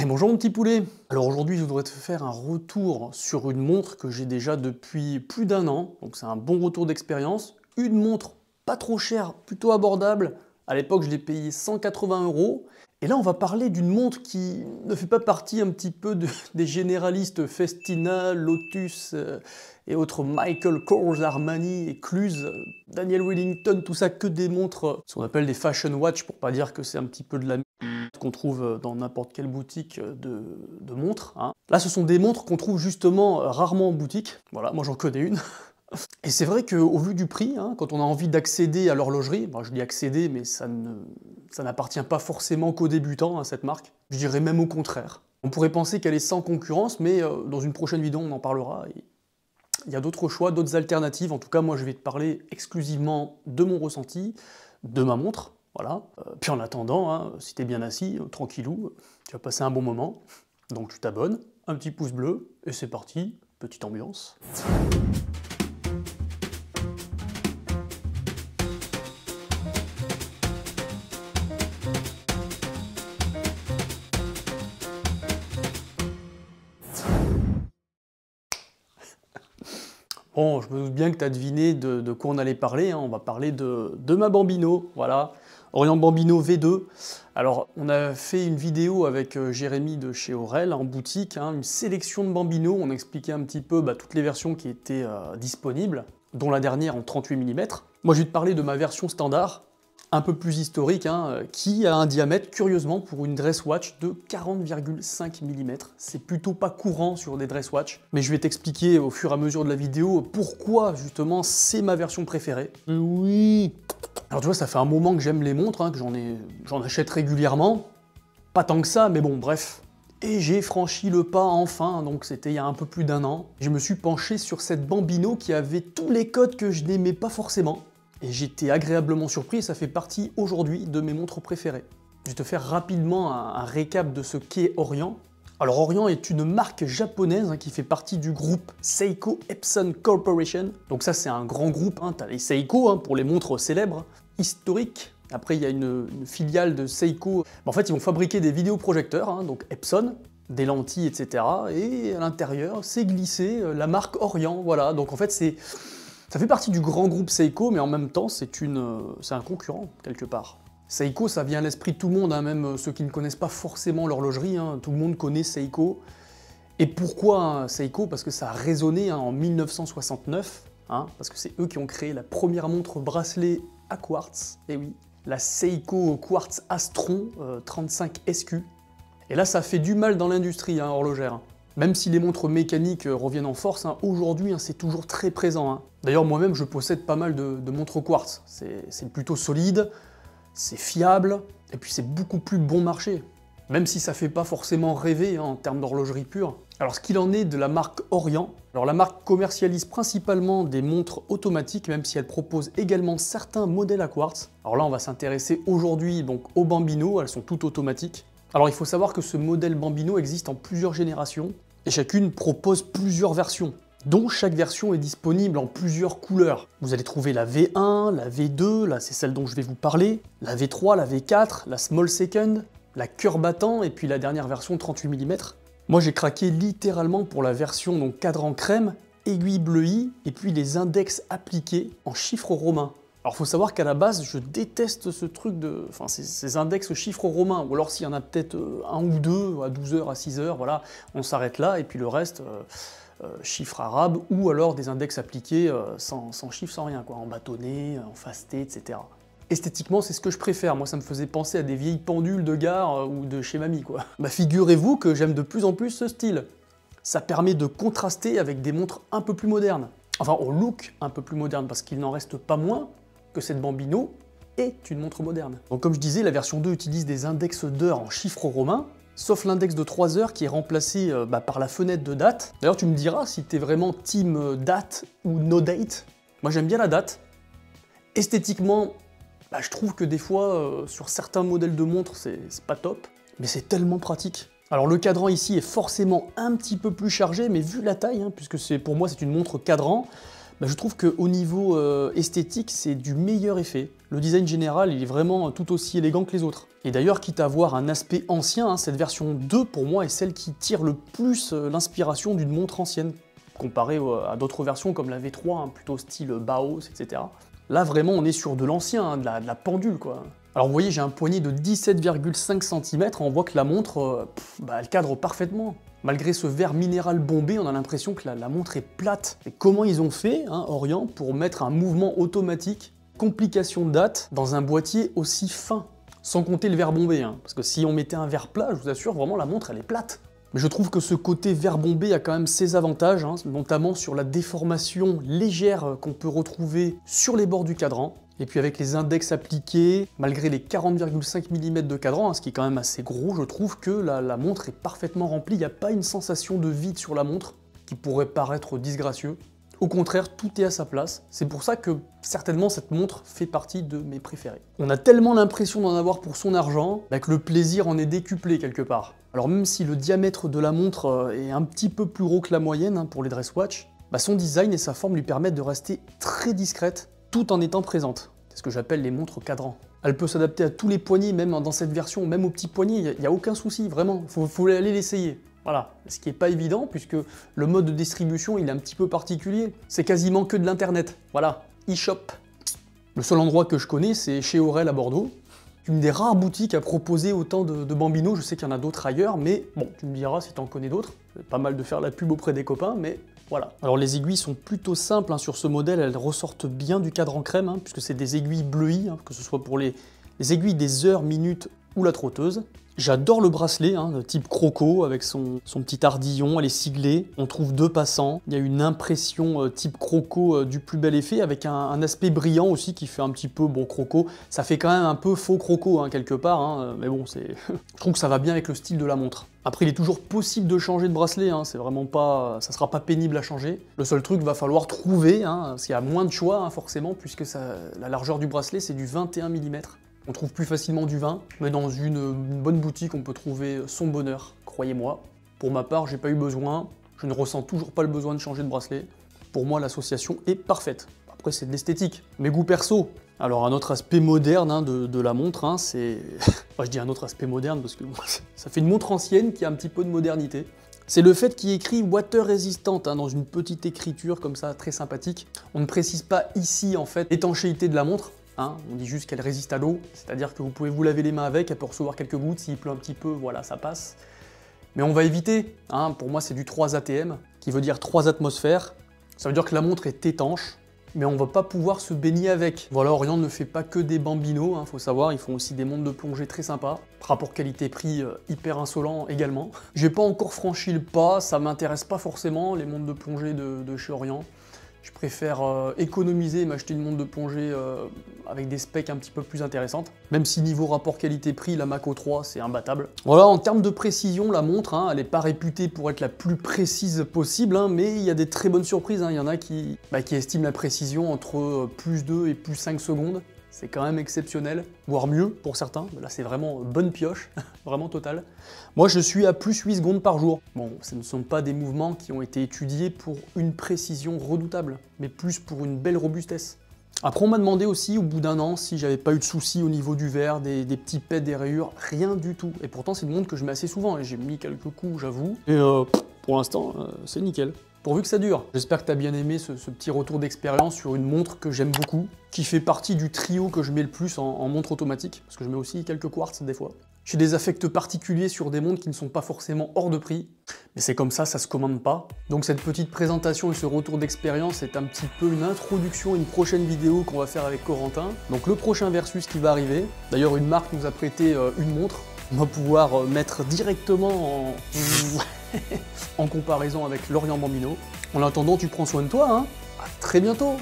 Et bonjour mon petit poulet. Alors aujourd'hui je voudrais te faire un retour sur une montre que j'ai déjà depuis plus d'un an, donc c'est un bon retour d'expérience. Une montre pas trop chère, plutôt abordable. À l'époque je l'ai payé 180 €. Et là on va parler d'une montre qui ne fait pas partie un petit peu des généralistes Festina, Lotus et autres Michael Kors, Armani, Ecluse, Daniel Wellington, tout ça que des montres, ce qu'on appelle des fashion watch pour pas dire que c'est un petit peu de la qu'on trouve dans n'importe quelle boutique de montres. Hein. Là, ce sont des montres qu'on trouve justement rarement en boutique. Voilà, moi j'en connais une. Et c'est vrai qu'au vu du prix, hein, quand on a envie d'accéder à l'horlogerie, bon, je dis accéder, mais ça n'appartient pas forcément qu'aux débutants, hein, cette marque. Je dirais même au contraire. On pourrait penser qu'elle est sans concurrence, mais dans une prochaine vidéo, on en parlera. Il y a d'autres choix, d'autres alternatives. En tout cas, moi, je vais te parler exclusivement de mon ressenti, de ma montre. Voilà. Puis en attendant, hein, si t'es bien assis, tranquillou, tu vas passer un bon moment. Donc tu t'abonnes, un petit pouce bleu, et c'est parti, petite ambiance. Bon, je me doute bien que tu as deviné de quoi on allait parler, hein. On va parler de ma Bambino, voilà. Orient Bambino V2. Alors, on a fait une vidéo avec Jérémy de chez Aurel en boutique, hein, une sélection de Bambino. On expliquait un petit peu toutes les versions qui étaient disponibles, dont la dernière en 38 mm. Moi, je vais te parler de ma version standard, un peu plus historique, hein, qui a un diamètre, curieusement, pour une dress watch de 40,5 mm. C'est plutôt pas courant sur des dress watch, mais je vais t'expliquer au fur et à mesure de la vidéo pourquoi, justement, c'est ma version préférée. Oui. Alors tu vois, ça fait un moment que j'aime les montres, hein, que j'en achète régulièrement. Pas tant que ça, mais bon, bref. Et j'ai franchi le pas enfin, donc c'était il y a un peu plus d'un an. Je me suis penché sur cette Bambino qui avait tous les codes que je n'aimais pas forcément. Et j'étais agréablement surpris, et ça fait partie aujourd'hui de mes montres préférées. Je vais te faire rapidement un récap de ce qu'est Orient. Alors Orient est une marque japonaise, hein, qui fait partie du groupe Seiko Epson Corporation. Donc ça c'est un grand groupe, hein. T'as les Seiko, hein, pour les montres célèbres, historiques. Après il y a une filiale de Seiko. En fait ils vont fabriquer des vidéoprojecteurs, hein, donc Epson, des lentilles, etc. Et à l'intérieur c'est glissé la marque Orient, voilà. Donc en fait ça fait partie du grand groupe Seiko, mais en même temps, c'est un concurrent, quelque part. Seiko, ça vient à l'esprit de tout le monde, hein, même ceux qui ne connaissent pas forcément l'horlogerie, hein, tout le monde connaît Seiko. Et pourquoi hein, Seiko? Parce que ça a résonné hein, en 1969, hein, parce que c'est eux qui ont créé la première montre bracelet à quartz, et oui, la Seiko Quartz Astron 35 SQ. Et là, ça fait du mal dans l'industrie hein, horlogère. Même si les montres mécaniques reviennent en force, hein, aujourd'hui hein, c'est toujours très présent. Hein. D'ailleurs moi-même je possède pas mal de montres quartz. C'est plutôt solide, c'est fiable, et puis c'est beaucoup plus bon marché. Même si ça fait pas forcément rêver hein, en termes d'horlogerie pure. Alors ce qu'il en est de la marque Orient, alors la marque commercialise principalement des montres automatiques, même si elle propose également certains modèles à quartz. Alors là on va s'intéresser aujourd'hui donc aux Bambino, elles sont toutes automatiques. Alors il faut savoir que ce modèle Bambino existe en plusieurs générations, et chacune propose plusieurs versions, dont chaque version est disponible en plusieurs couleurs. Vous allez trouver la V1, la V2, là c'est celle dont je vais vous parler, la V3, la V4, la Small Second, la cœur battant, et puis la dernière version 38 mm. Moi j'ai craqué littéralement pour la version donc cadran crème, aiguille bleuie, et puis les index appliqués en chiffres romains. Alors faut savoir qu'à la base, je déteste ce truc de... Enfin, ces index chiffres romains, ou alors s'il y en a peut-être un ou deux, à 12 heures, à 6 heures, voilà, on s'arrête là, et puis le reste, chiffres arabes, ou alors des index appliqués sans chiffres, sans rien, quoi, en bâtonnet, en fasté, etc. Esthétiquement, c'est ce que je préfère, moi ça me faisait penser à des vieilles pendules de gare ou de chez mamie, quoi. Bah figurez-vous que j'aime de plus en plus ce style. Ça permet de contraster avec des montres un peu plus modernes. Enfin, au look un peu plus moderne, parce qu'il n'en reste pas moins que cette Bambino est une montre moderne. Donc comme je disais, la version 2 utilise des index d'heures en chiffres romains, sauf l'index de 3 heures qui est remplacé par la fenêtre de date. D'ailleurs tu me diras si t'es vraiment team date ou no date. Moi j'aime bien la date. Esthétiquement, je trouve que des fois, sur certains modèles de montres, c'est pas top, mais c'est tellement pratique. Alors le cadran ici est forcément un petit peu plus chargé, mais vu la taille, hein, puisque pour moi c'est une montre cadran, bah, je trouve qu'au niveau esthétique, c'est du meilleur effet. Le design général, il est vraiment tout aussi élégant que les autres. Et d'ailleurs, quitte à avoir un aspect ancien, hein, cette version 2, pour moi, est celle qui tire le plus l'inspiration d'une montre ancienne, comparée à d'autres versions comme la V3, hein, plutôt style Baos, etc. Là, vraiment, on est sur de l'ancien, hein, de la pendule, quoi. Alors, vous voyez, j'ai un poignet de 17,5 cm, on voit que la montre, elle cadre parfaitement. Malgré ce verre minéral bombé, on a l'impression que la montre est plate. Et comment ils ont fait, hein, Orient, pour mettre un mouvement automatique, complication de date, dans un boîtier aussi fin? Sans compter le verre bombé, hein, parce que si on mettait un verre plat, je vous assure, vraiment, la montre, elle est plate. Mais je trouve que ce côté verre bombé a quand même ses avantages, hein, notamment sur la déformation légère qu'on peut retrouver sur les bords du cadran. Et puis avec les index appliqués, malgré les 40,5 mm de cadran, hein, ce qui est quand même assez gros, je trouve que la montre est parfaitement remplie. Il n'y a pas une sensation de vide sur la montre qui pourrait paraître disgracieux. Au contraire, tout est à sa place. C'est pour ça que certainement cette montre fait partie de mes préférées. On a tellement l'impression d'en avoir pour son argent que le plaisir en est décuplé quelque part. Alors même si le diamètre de la montre est un petit peu plus gros que la moyenne, hein, pour les dress watch, son design et sa forme lui permettent de rester très discrète tout en étant présente. C'est ce que j'appelle les montres cadran. Elle peut s'adapter à tous les poignets, même dans cette version, même aux petits poignets, il n'y a aucun souci, vraiment, faut aller l'essayer. Voilà, ce qui n'est pas évident puisque le mode de distribution il est un petit peu particulier. C'est quasiment que de l'internet, voilà, e-shop. Le seul endroit que je connais c'est chez Aurel à Bordeaux. Une des rares boutiques à proposer autant de Bambino, je sais qu'il y en a d'autres ailleurs, mais bon, tu me diras si tu en connais d'autres. C'est pas mal de faire la pub auprès des copains, mais voilà. Alors les aiguilles sont plutôt simples, hein, sur ce modèle, elles ressortent bien du cadre en crème, hein, puisque c'est des aiguilles bleuies, hein, que ce soit pour les aiguilles des heures, minutes ou la trotteuse. J'adore le bracelet, hein, de type croco, avec son petit ardillon, elle est siglée, on trouve 2 passants, il y a une impression type croco du plus bel effet, avec un aspect brillant aussi qui fait un petit peu, bon, croco, ça fait quand même un peu faux croco, hein, quelque part, hein, mais bon, c'est, je trouve que ça va bien avec le style de la montre. Après, il est toujours possible de changer de bracelet, hein, c'est vraiment pas, ça sera pas pénible à changer. Le seul truc, va falloir trouver, hein, parce qu'il y a moins de choix, hein, forcément, puisque la largeur du bracelet, c'est du 21 mm. On trouve plus facilement du 20, mais dans une bonne boutique, on peut trouver son bonheur, croyez-moi. Pour ma part, j'ai pas eu besoin, je ne ressens toujours pas le besoin de changer de bracelet. Pour moi, l'association est parfaite. Après, c'est de l'esthétique. Mes goûts perso. Alors, un autre aspect moderne, hein, de la montre, hein, c'est... Enfin, je dis un autre aspect moderne parce que ça fait une montre ancienne qui a un petit peu de modernité. C'est le fait qu'il y ait écrit water résistante, hein, dans une petite écriture comme ça, très sympathique. On ne précise pas ici, en fait, l'étanchéité de la montre. Hein, on dit juste qu'elle résiste à l'eau, c'est-à-dire que vous pouvez vous laver les mains avec, elle peut recevoir quelques gouttes, s'il pleut un petit peu, voilà, ça passe. Mais on va éviter, hein, pour moi c'est du 3 ATM, qui veut dire 3 atmosphères. Ça veut dire que la montre est étanche, mais on va pas pouvoir se baigner avec. Voilà, Orient ne fait pas que des Bambino, hein, faut savoir, ils font aussi des montres de plongée très sympas. Rapport qualité-prix hyper insolent également. J'ai pas encore franchi le pas, ça m'intéresse pas forcément, les montres de plongée de chez Orient. Je préfère économiser et m'acheter une montre de plongée avec des specs un petit peu plus intéressantes. Même si niveau rapport qualité-prix, la Mako 3, c'est imbattable. Voilà, en termes de précision, la montre, hein, elle n'est pas réputée pour être la plus précise possible, hein, mais il y a des très bonnes surprises. Hein. Il y en a qui estiment la précision entre plus 2 et plus 5 secondes. C'est quand même exceptionnel, voire mieux pour certains. Là, c'est vraiment bonne pioche, vraiment totale. Moi, je suis à plus 8 secondes par jour. Bon, ce ne sont pas des mouvements qui ont été étudiés pour une précision redoutable, mais plus pour une belle robustesse. Après, on m'a demandé aussi, au bout d'un an, si j'avais pas eu de soucis au niveau du verre, des petits pets, des rayures, rien du tout. Et pourtant, c'est une montre que je mets assez souvent, et j'ai mis quelques coups, j'avoue. Et pour l'instant, c'est nickel. Pourvu que ça dure. J'espère que tu as bien aimé ce petit retour d'expérience sur une montre que j'aime beaucoup, qui fait partie du trio que je mets le plus en montre automatique, parce que je mets aussi quelques quartz des fois. J'ai des affects particuliers sur des montres qui ne sont pas forcément hors de prix, mais c'est comme ça se commande pas. Donc cette petite présentation et ce retour d'expérience est un petit peu une introduction à une prochaine vidéo qu'on va faire avec Corentin. Donc le prochain versus qui va arriver. D'ailleurs, une marque nous a prêté une montre. On va pouvoir mettre directement en comparaison avec l'Orient Bambino. En attendant, tu prends soin de toi, hein. À très bientôt.